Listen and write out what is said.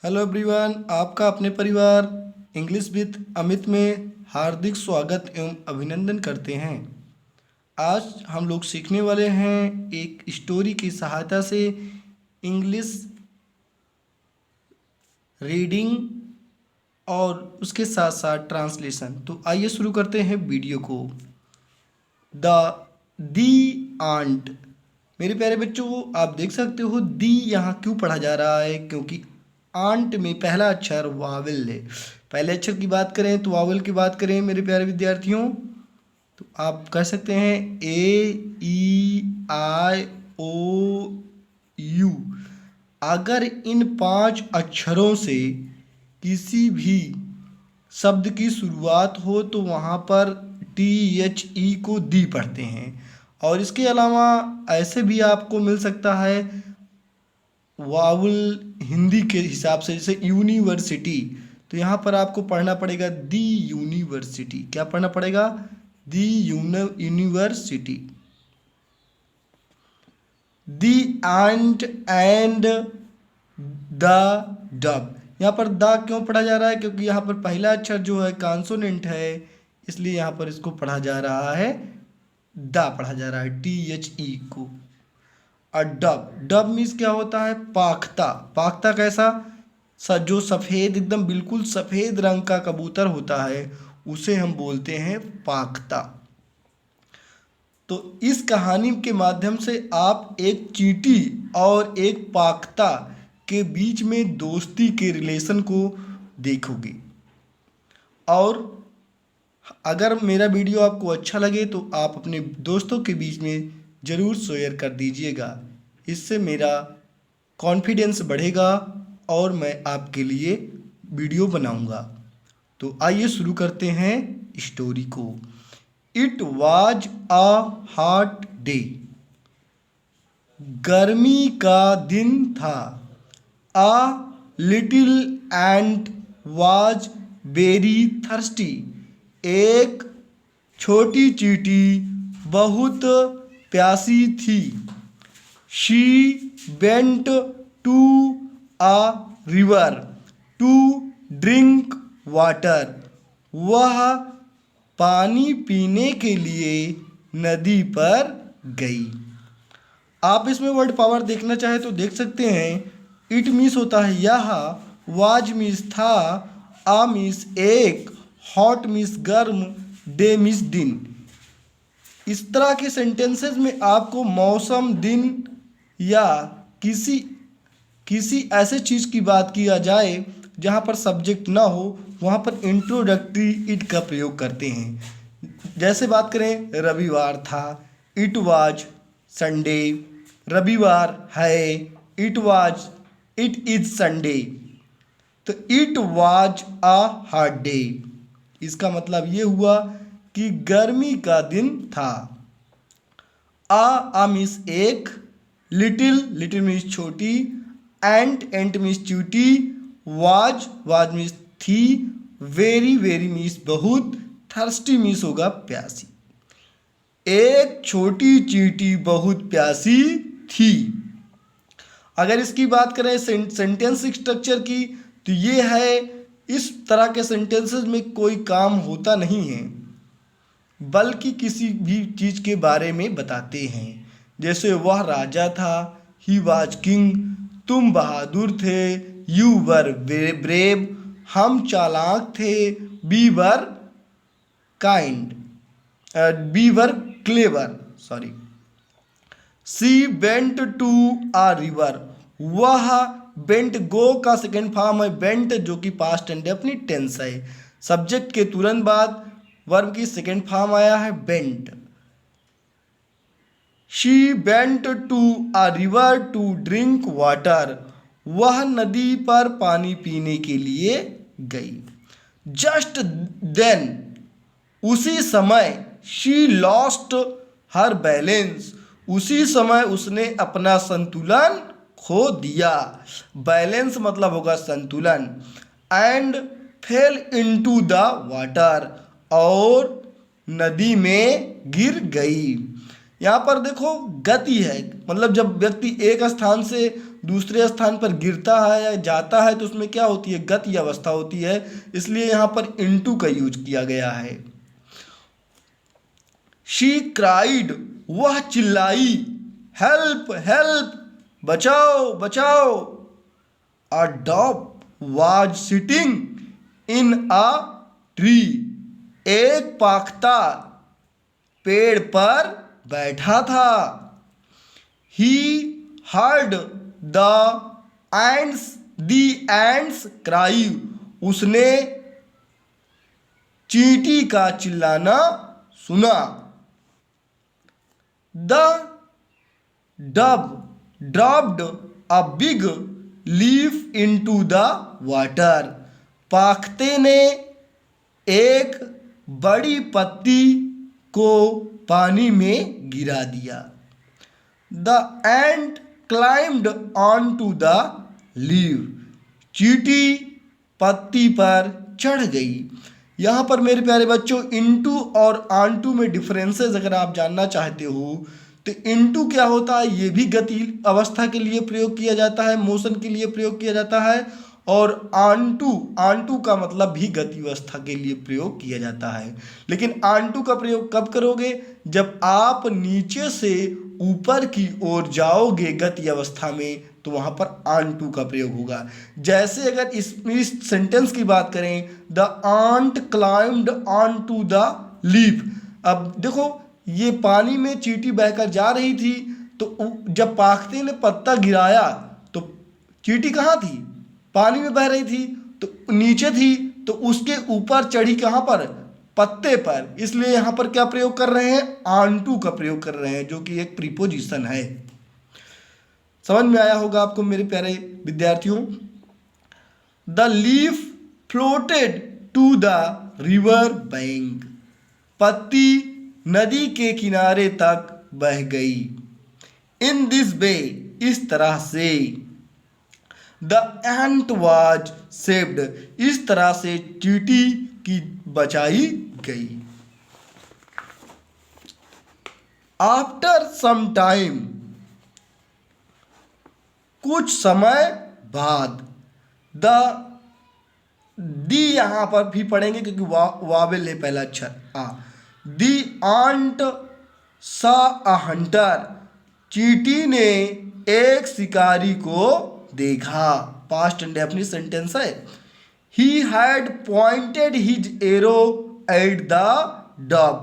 Hello everyone, आपका अपने परिवार इंग्लिश विद अमित में हार्दिक स्वागत एवं अभिनंदन करते हैं। आज हम लोग सीखने वाले हैं एक स्टोरी की सहायता से इंग्लिश रीडिंग और उसके साथ साथ ट्रांसलेशन। तो आइए शुरू करते हैं वीडियो को। The the ant. मेरे प्यारे बच्चों, आप देख सकते हो दी यहाँ क्यों पढ़ा जा रहा है, क्योंकि आंट में पहला अक्षर वावल है। पहले अक्षर की बात करें तो वावल की बात करें मेरे प्यारे विद्यार्थियों, तो आप कह सकते हैं ए ई आई ओ यू। अगर इन 5 अक्षरों से किसी भी शब्द की शुरुआत हो तो वहाँ पर टी एच ई को दी पढ़ते हैं। और इसके अलावा ऐसे भी आपको मिल सकता है वावल हिंदी के हिसाब से, जैसे यूनिवर्सिटी, तो यहाँ पर आपको पढ़ना पड़ेगा दी यूनिवर्सिटी। क्या पढ़ना पड़ेगा? The university. The ant and the dove. यहाँ पर द क्यों पढ़ा जा रहा है? क्योंकि यहाँ पर पहला अक्षर जो है कॉन्सोनेंट है, इसलिए यहाँ पर इसको पढ़ा जा रहा है, द पढ़ा जा रहा है टी एच ई को। और डब, डब मीन्स क्या होता है? पाख्ता। पाख्ता कैसा? जो सफ़ेद, एकदम बिल्कुल सफ़ेद रंग का कबूतर होता है, उसे हम बोलते हैं पाख्ता। तो इस कहानी के माध्यम से आप एक चींटी और एक पाख्ता के बीच में दोस्ती के रिलेशन को देखोगे। और अगर मेरा वीडियो आपको अच्छा लगे तो आप अपने दोस्तों के बीच में ज़रूर शेयर कर दीजिएगा। इससे मेरा कॉन्फिडेंस बढ़ेगा और मैं आपके लिए वीडियो बनाऊंगा। तो आइए शुरू करते हैं स्टोरी को। It was a hot day. गर्मी का दिन था। A little ant was very thirsty. एक छोटी चींटी बहुत प्यासी थी। She went to a river to drink water. वह पानी पीने के लिए नदी पर गई। आप इसमें वर्ड पावर देखना चाहे तो देख सकते हैं। इट मीन्स होता है यह, वाज मीन्स था, आ मीन्स एक, हॉट मीन्स गर्म, डे मीन्स दिन। इस तरह के सेंटेंसेस में आपको मौसम, दिन या किसी ऐसे चीज़ की बात किया जाए जहाँ पर सब्जेक्ट ना हो, वहाँ पर इंट्रोडक्टरी इट का प्रयोग करते हैं। जैसे बात करें, रविवार था, इट वाज संडे। रविवार है, इट इज संडे। तो it was a hot day, इसका मतलब ये हुआ कि गर्मी का दिन था। आ मीन्स एक, लिटिल मीन्स छोटी, एंट मीन्स चूटी, वाज मीन्स थी, वेरी मीन्स बहुत, थर्स्टी मीन्स होगा प्यासी। एक छोटी चींटी बहुत प्यासी थी। अगर इसकी बात करें सेंटेंस स्ट्रक्चर की, तो ये है, इस तरह के सेंटेंसेस में कोई काम होता नहीं है, बल्कि किसी भी चीज़ के बारे में बताते हैं। जैसे वह राजा था, ही वाज किंग। तुम बहादुर थे, यू वर ब्रेव। हम चालाक थे, be very kind, be very clever, sorry. She went to a river. वह वेंट, गो का सेकेंड फॉर्म है वेंट, जो कि पास्ट इंडेफिनिट टेंस है। सब्जेक्ट के तुरंत बाद वर्ब की सेकेंड फॉर्म आया है went. She went to a river to drink water. वह नदी पर पानी पीने के लिए गई। जस्ट देन, उसी समय, शी लॉस्ट हर बैलेंस। उसी समय उसने अपना संतुलन खो दिया। बैलेंस मतलब होगा संतुलन। And fail into the water, और नदी में गिर गई। यहाँ पर देखो गति है, मतलब जब व्यक्ति एक स्थान से दूसरे स्थान पर गिरता है या जाता है तो उसमें क्या होती है, गति अवस्था होती है, इसलिए यहाँ पर इनटू का यूज किया गया है। शी क्राइड, वह चिल्लाई, हेल्प हेल्प, बचाओ बचाओ। A dog was sitting in a tree, एक पाख्ता पेड़ पर बैठा था। He heard the ant's cry, उसने चींटी का चिल्लाना सुना। The dove dropped a big leaf into the water, पाख्ते ने एक बड़ी पत्ती को पानी में गिरा दिया। The ant climbed on to the leaf, चींटी पत्ती पर चढ़ गई। यहाँ पर मेरे प्यारे बच्चों इनटू और ऑनटू में डिफरेंसेस अगर आप जानना चाहते हो तो इनटू क्या होता है, ये भी गति अवस्था के लिए प्रयोग किया जाता है, मोशन के लिए प्रयोग किया जाता है। और ऑनटू का मतलब भी गति अवस्था के लिए प्रयोग किया जाता है। लेकिन ऑनटू का प्रयोग कब करोगे, जब आप नीचे से ऊपर की ओर जाओगे गति अवस्था में, तो वहाँ पर ऑनटू का प्रयोग होगा। जैसे अगर इस सेंटेंस की बात करें, the ant climbed on to the leaf. अब देखो ये पानी में चींटी बहकर जा रही थी, तो जब पाख्ते ने पत्ता गिराया तो चींटी कहाँ थी, पानी में बह रही थी, तो नीचे थी, तो उसके ऊपर चढ़ी कहाँ पर, पत्ते पर। इसलिए यहाँ पर क्या प्रयोग कर रहे हैं, ऑनटू का प्रयोग कर रहे हैं, जो कि एक प्रीपोजिशन है। समझ में आया होगा आपको मेरे प्यारे विद्यार्थियों। The leaf floated to the river bank, पत्ती नदी के किनारे तक बह गई। इन दिस वे, इस तरह से। द एंट वाज सेव्ड, इस तरह से चींटी की बचाई गई। आफ्टर सम टाइम, कुछ समय बाद। दी यहां पर भी पढ़ेंगे क्योंकि वावेल है पहला अक्षर। दी आंट सा अ हंटर, चींटी ने एक शिकारी को देखा। पास्ट इंडेफिनिट सेंटेंस है। He had pointed his arrow at the dog,